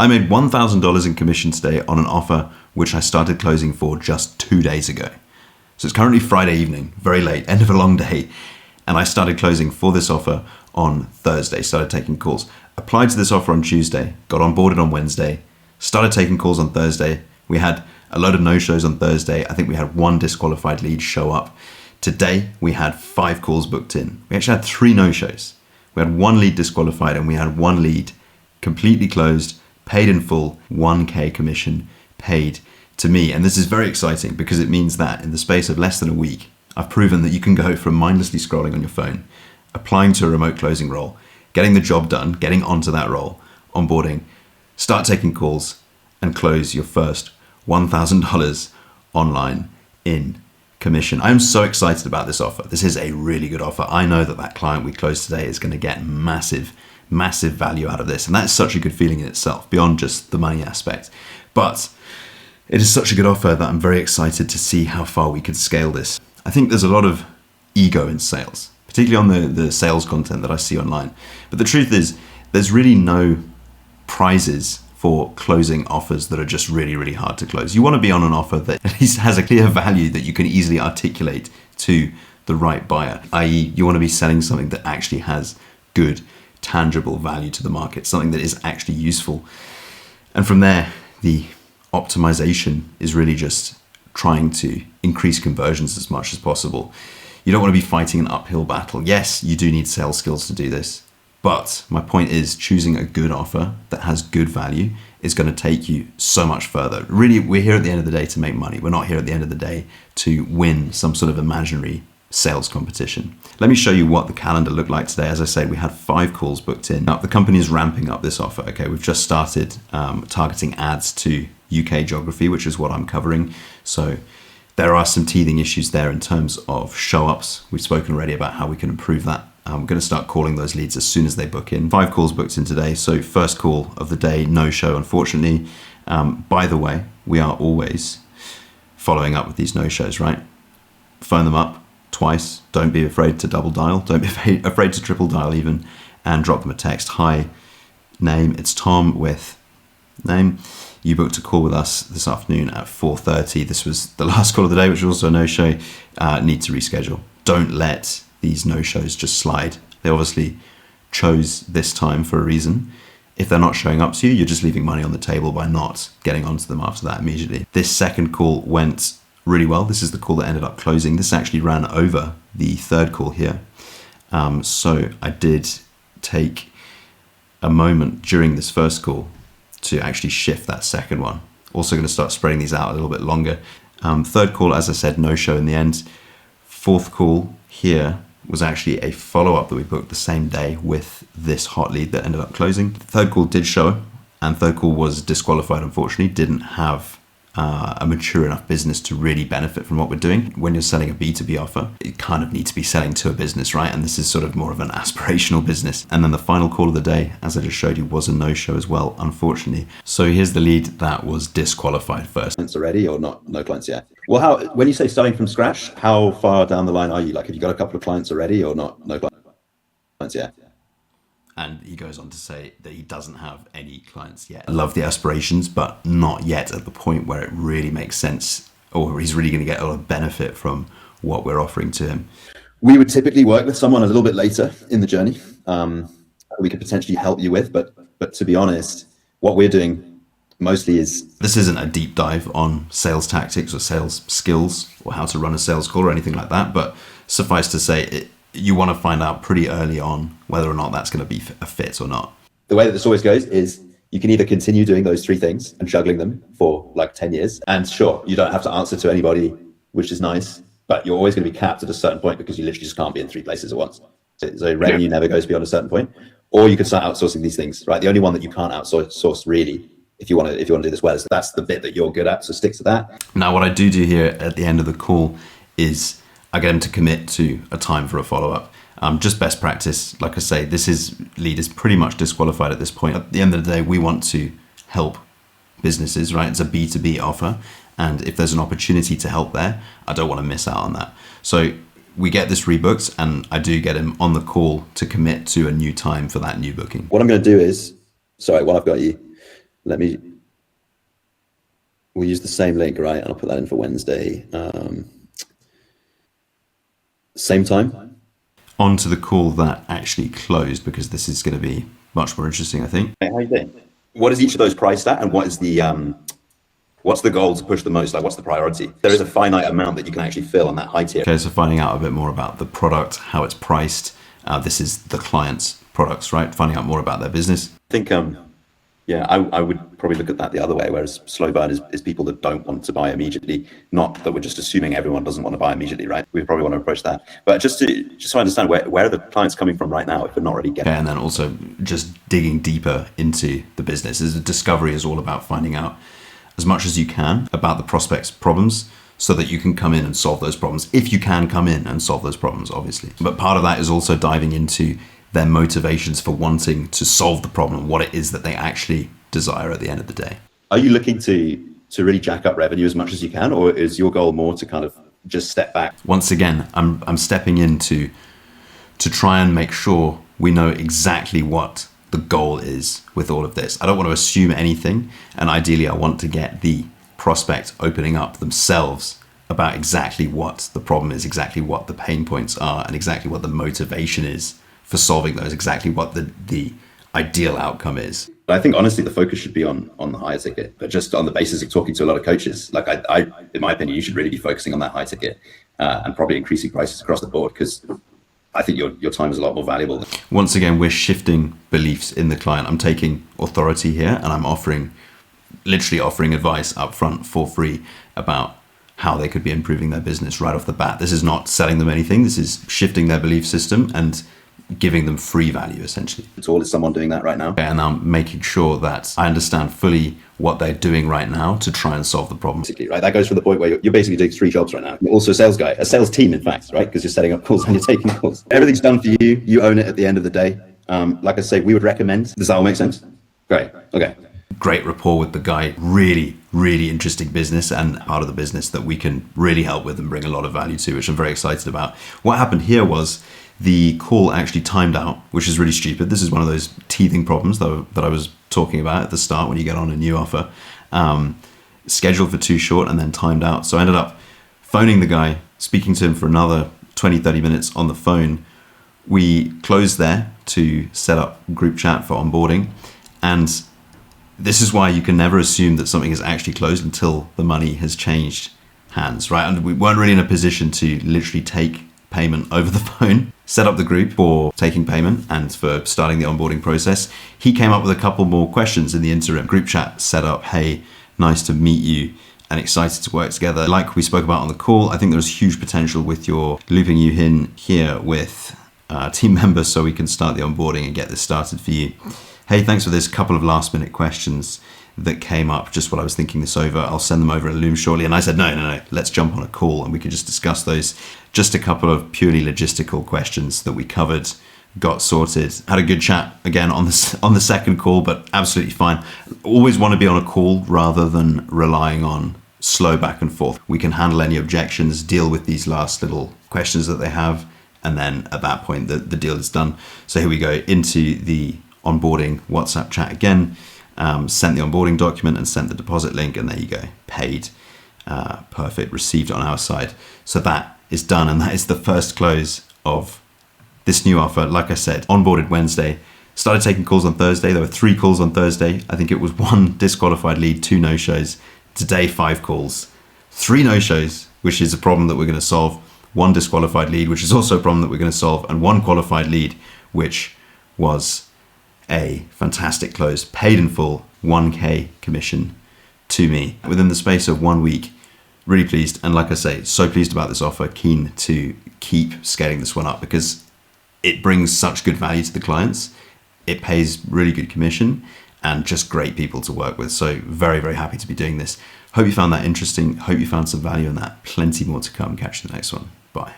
I made $1,000 in commission today on an offer which I started closing for just 2 days ago. So it's currently Friday evening, very late, end of a long day. And I started closing for this offer on Thursday, started taking calls. Applied to this offer on Tuesday, got onboarded on Wednesday, started taking calls on Thursday. We had a load of no-shows on Thursday. I think we had 1 disqualified lead show up. Today, we had 5 calls booked in. We actually had 3 no-shows. We had 1 lead disqualified and we had 1 lead completely closed, paid in full, 1K commission paid to me. And this is very exciting because it means that in the space of less than a week, I've proven that you can go from mindlessly scrolling on your phone, applying to a remote closing role, getting the job done, getting onto that role, onboarding, start taking calls, and close your first $1,000 online in commission. I'm so excited about this offer. This is a really good offer. I know that that client we closed today is going to get massive value out of this. And that's such a good feeling in itself, beyond just the money aspect. But it is such a good offer that I'm very excited to see how far we could scale this. I think there's a lot of ego in sales, particularly on the sales content that I see online. But the truth is, there's really no prizes for closing offers that are just really hard to close. You want to be on an offer that at least has a clear value that you can easily articulate to the right buyer, i.e. you want to be selling something that actually has good, tangible value to the market, something that is actually useful. And from there, the optimization is really just trying to increase conversions as much as possible. You don't want to be fighting an uphill battle. Yes, you do need sales skills to do this. But my point is, choosing a good offer that has good value is going to take you so much further. Really, we're here at the end of the day to make money. We're not here at the end of the day to win some sort of imaginary sales competition. Let me show you what the calendar looked like today. As I said, we had 5 calls booked in. Now, the company is ramping up this offer. Okay, we've just started targeting ads to UK geography, which is what I'm covering. So there are some teething issues there in terms of show-ups. We've spoken already about how we can improve that. I'm going to start calling those leads as soon as they book in. 5 calls booked in today. So first call of the day, no show, unfortunately. By the way, we are always following up with these no-shows, right? Phone them up twice. Don't be afraid to double dial. Don't be afraid to triple dial even, and drop them a text. Hi, name, it's Tom with name. You booked a call with us this afternoon at 4:30. This was the last call of the day, which was also a no-show. Need to reschedule. Don't let these no-shows just slide. They obviously chose this time for a reason. If they're not showing up to you, you're just leaving money on the table by not getting onto them after that immediately. This second call went really well. This is the call that ended up closing. This actually ran over the third call here. So I did take a moment during this first call to actually shift that second one. Also going to start spreading these out a little bit longer. Third call, as I said, no show in the end. Fourth call here was actually a follow-up that we booked the same day with this hot lead that ended up closing. The third call did show, and third call was disqualified, unfortunately. Didn't have a mature enough business to really benefit from what we're doing. When you're selling a B2B offer, you kind of need to be selling to a business, right? And this is sort of more of an aspirational business. And then the final call of the day, as I just showed you, was a no-show as well, unfortunately. So here's the lead that was disqualified first. Clients already or not? No clients yet? Well, when you say starting from scratch, how far down the line are you? Like, have you got a couple of clients already or not? No clients yet? And he goes on to say that he doesn't have any clients yet. I love the aspirations, but not yet at the point where it really makes sense, or he's really going to get a lot of benefit from what we're offering to him. We would typically work with someone a little bit later in the journey. We could potentially help you with, but to be honest, what we're doing mostly is... This isn't a deep dive on sales tactics or sales skills or how to run a sales call or anything like that, but suffice to say, you want to find out pretty early on whether or not that's going to be a fit or not. The way that this always goes is you can either continue doing those 3 things and juggling them for like 10 years. And sure, you don't have to answer to anybody, which is nice, but you're always going to be capped at a certain point because you literally just can't be in 3 places at once. So revenue never goes beyond a certain point. Or you could start outsourcing these things, right? The only one that you can't outsource really, if you want to do this well, is that's the bit that you're good at. So stick to that. Now, what I do here at the end of the call is I get him to commit to a time for a follow-up. Just best practice. Like I say, lead is pretty much disqualified at this point. At the end of the day, we want to help businesses, right? It's a B2B offer. And if there's an opportunity to help there, I don't want to miss out on that. So we get this rebooked, and I do get him on the call to commit to a new time for that new booking. What I'm going to do is, sorry, while I've got you, We'll use the same link, right? And I'll put that in for Wednesday. Same time. On to the call that actually closed, because this is going to be much more interesting, I think. Hey, how you doing? What is each of those priced at, and what's the goal to push the most? Like, what's the priority? There is a finite amount that you can actually fill on that high tier. Okay, so finding out a bit more about the product, how it's priced. This is the client's products, right? Finding out more about their business. I think, I would probably look at that the other way, whereas slow burn is people that don't want to buy immediately, not that we're just assuming everyone doesn't want to buy immediately, right? We probably want to approach that. But just so I understand, where are the clients coming from right now if we're not already getting? Okay, and then also just digging deeper into the business. The discovery is all about finding out as much as you can about the prospect's problems, so that you can come in and solve those problems. If you can come in and solve those problems, obviously. But part of that is also diving into their motivations for wanting to solve the problem, what it is that they actually desire at the end of the day. Are you looking to really jack up revenue as much as you can, or is your goal more to kind of just step back? Once again, I'm stepping in to try and make sure we know exactly what the goal is with all of this. I don't want to assume anything, and ideally I want to get the prospect opening up themselves about exactly what the problem is, exactly what the pain points are, and exactly what the motivation is for solving those, exactly what the ideal outcome is. I think honestly the focus should be on the higher ticket, but just on the basis of talking to a lot of coaches, like I in my opinion, you should really be focusing on that high ticket and probably increasing prices across the board, because I think your time is a lot more valuable. Once again, we're shifting beliefs in the client. I'm taking authority here, and I'm literally offering advice up front for free about how they could be improving their business right off the bat. This is not selling them anything. This is shifting their belief system and giving them free value, essentially. Is someone doing that right now? And I'm making sure that I understand fully what they're doing right now to try and solve the problem. Basically, right? That goes from the point where you're basically doing 3 jobs right now. You're also a sales guy, a sales team, in fact, right? Because you're setting up calls and you're taking calls. Everything's done for you. You own it at the end of the day. Like I say, we would recommend. Does that all make sense? Great. Okay. Great rapport with the guy. Really, really interesting business, and part of the business that we can really help with and bring a lot of value to, which I'm very excited about. What happened here was the call actually timed out, which is really stupid. This is one of those teething problems that I was talking about at the start when you get on a new offer. Scheduled for too short and then timed out. So I ended up phoning the guy, speaking to him for another 20-30 minutes on the phone. We closed there to set up group chat for onboarding. And this is why you can never assume that something is actually closed until the money has changed hands, right? And we weren't really in a position to literally take payment over the phone. Set up the group for taking payment and for starting the onboarding process. He came up with a couple more questions in the interim. Group chat set up, hey, nice to meet you and excited to work together. Like we spoke about on the call, I think there's huge potential with your looping you in here with team members so we can start the onboarding and get this started for you. Hey, thanks for this. Couple of last minute questions that came up just while I was thinking this over. I'll send them over at Loom shortly. And I said, no, let's jump on a call and we can just discuss those. Just a couple of purely logistical questions that we covered, got sorted, had a good chat again on the second call, but absolutely fine. Always want to be on a call rather than relying on slow back and forth. We can handle any objections, deal with these last little questions that they have, and then at that point the deal is done. So here we go into the onboarding WhatsApp chat again. Sent the onboarding document and sent the deposit link, and there you go, paid. Perfect, received on our side. So that is done, and that is the first close of this new offer. Like I said, onboarded Wednesday, started taking calls on Thursday. There were 3 calls on Thursday. I think it was 1 disqualified lead, 2 no-shows. Today, 5 calls, 3 no-shows, which is a problem that we're going to solve. 1 disqualified lead, which is also a problem that we're going to solve, and 1 qualified lead, which was a fantastic close, paid in full, 1K commission to me within the space of 1 week. Really pleased, and like I say, so pleased about this offer, keen to keep scaling this one up because it brings such good value to the clients. It pays really good commission and just great people to work with. So very, very happy to be doing this. Hope you found that interesting. Hope you found some value in that. Plenty more to come. Catch you in the next one. Bye.